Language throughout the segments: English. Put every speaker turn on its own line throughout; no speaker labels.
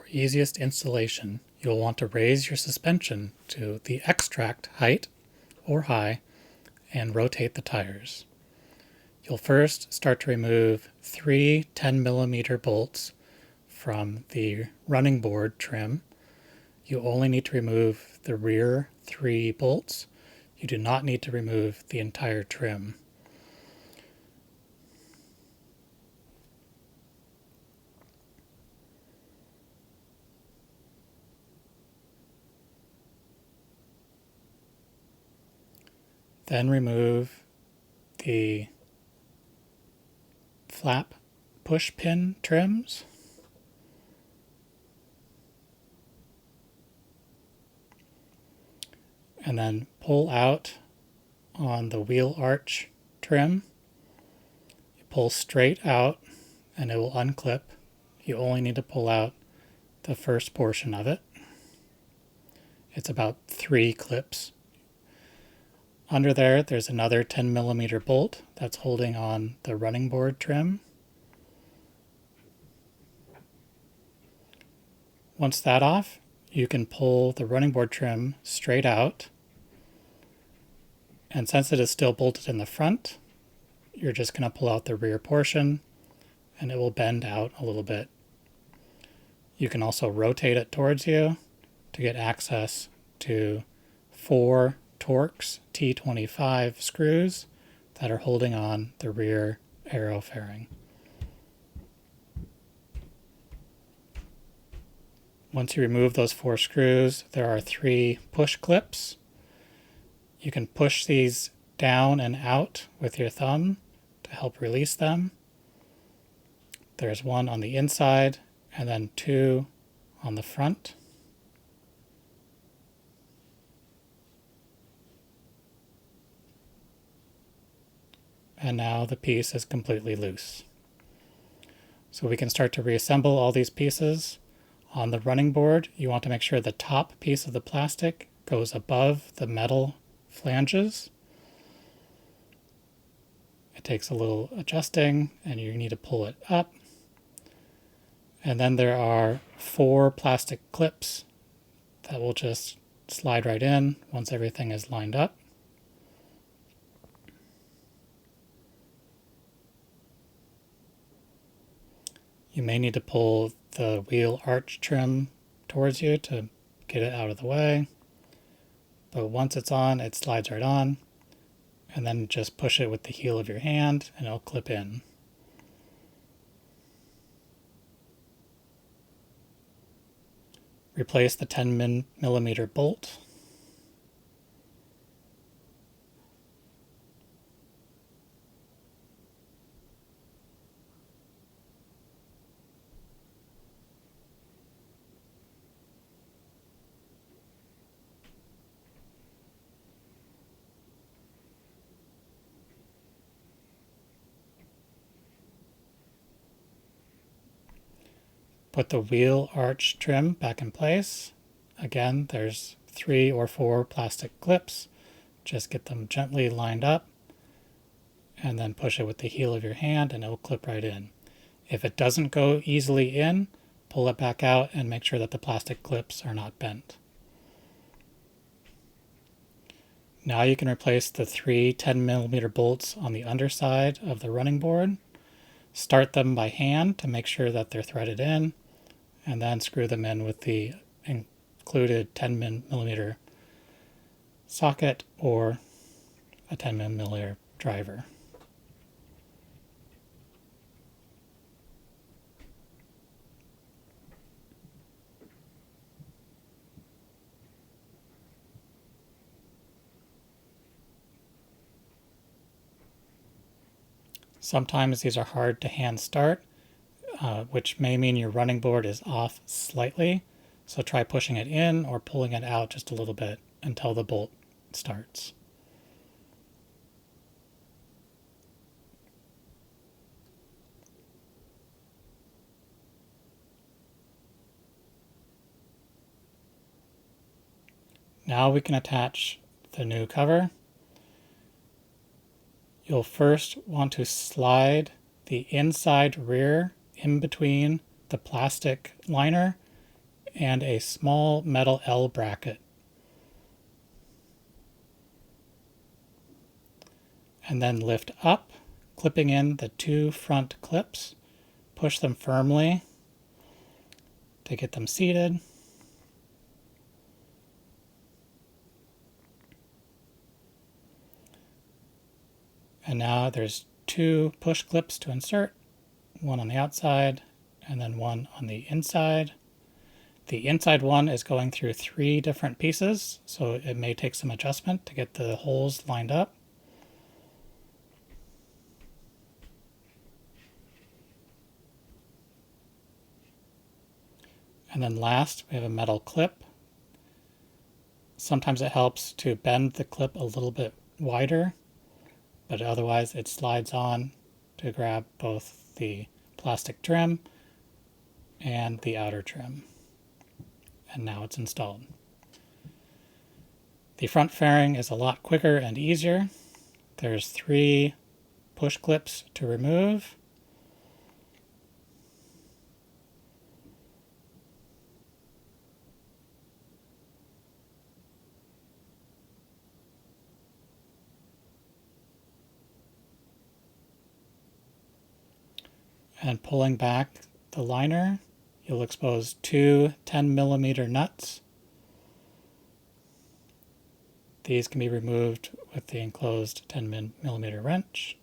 easiest installation, you'll want to raise your suspension to the extract height or high and rotate the tires. You'll first start to remove 3 10mm bolts from the running board trim. You only need to remove the rear 3 bolts. You do not need to remove the entire trim. Then remove the flap push pin trims. And then pull out on the wheel arch trim. You pull straight out and it will unclip. You only need to pull out the first portion of it. It's about 3 clips. Under there's another 10mm bolt that's holding on the running board trim. Once that's off, you can pull the running board trim straight out. And since it is still bolted in the front, you're just going to pull out the rear portion and it will bend out a little bit. You can also rotate it towards you to get access to 4 Torx T25 screws that are holding on the rear aero fairing. Once you remove those 4 screws, there are 3 push clips. You can push these down and out with your thumb to help release them. There's one on the inside and then 2 on the front. And now the piece is completely loose. So we can start to reassemble all these pieces. On the running board, you want to make sure the top piece of the plastic goes above the metal flanges. It takes a little adjusting and you need to pull it up. And then there are 4 plastic clips that will just slide right in once everything is lined up. You may need to pull the wheel arch trim towards you to get it out of the way. But once it's on, it slides right on. And then just push it with the heel of your hand and it'll clip in. Replace the 10mm bolt. Put the wheel arch trim back in place. Again, there's 3 or 4 plastic clips. Just get them gently lined up and then push it with the heel of your hand and it will clip right in. If it doesn't go easily in, pull it back out and make sure that the plastic clips are not bent. Now you can replace the 3 10mm bolts on the underside of the running board. Start them by hand to make sure that they're threaded in, and then screw them in with the included 10mm socket or a 10mm driver. Sometimes these are hard to hand start, which may mean your running board is off slightly. So try pushing it in or pulling it out just a little bit until the bolt starts. Now we can attach the new cover. You'll first want to slide the inside rear in between the plastic liner and a small metal L bracket. And then lift up, clipping in the 2 front clips. Push them firmly to get them seated. And now there's 2 push clips to insert, one on the outside and then one on the inside. The inside one is going through 3 different pieces, so it may take some adjustment to get the holes lined up. And then last, we have a metal clip. Sometimes it helps to bend the clip a little bit wider, but otherwise it slides on to grab both the plastic trim and the outer trim. And now it's installed. The front fairing is a lot quicker and easier. There's 3 push clips to remove. And pulling back the liner, you'll expose 2 10mm nuts. These can be removed with the enclosed 10mm wrench.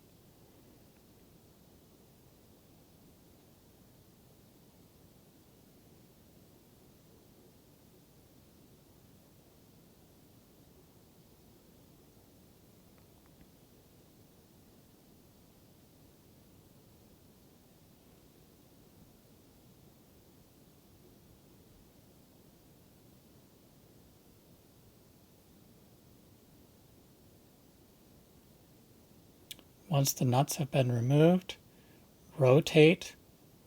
Once the nuts have been removed, rotate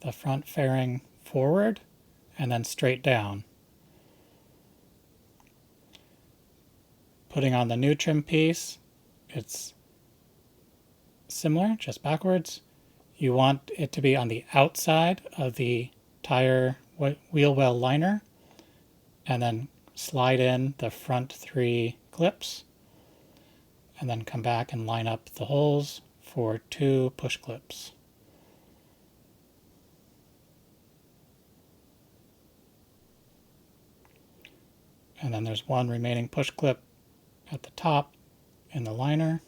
the front fairing forward and then straight down. Putting on the new trim piece, it's similar, just backwards. You want it to be on the outside of the tire wheel well liner, and then slide in the front 3 clips, and then come back and line up the holes for 2 push clips. And then there's 1 remaining push clip at the top in the liner.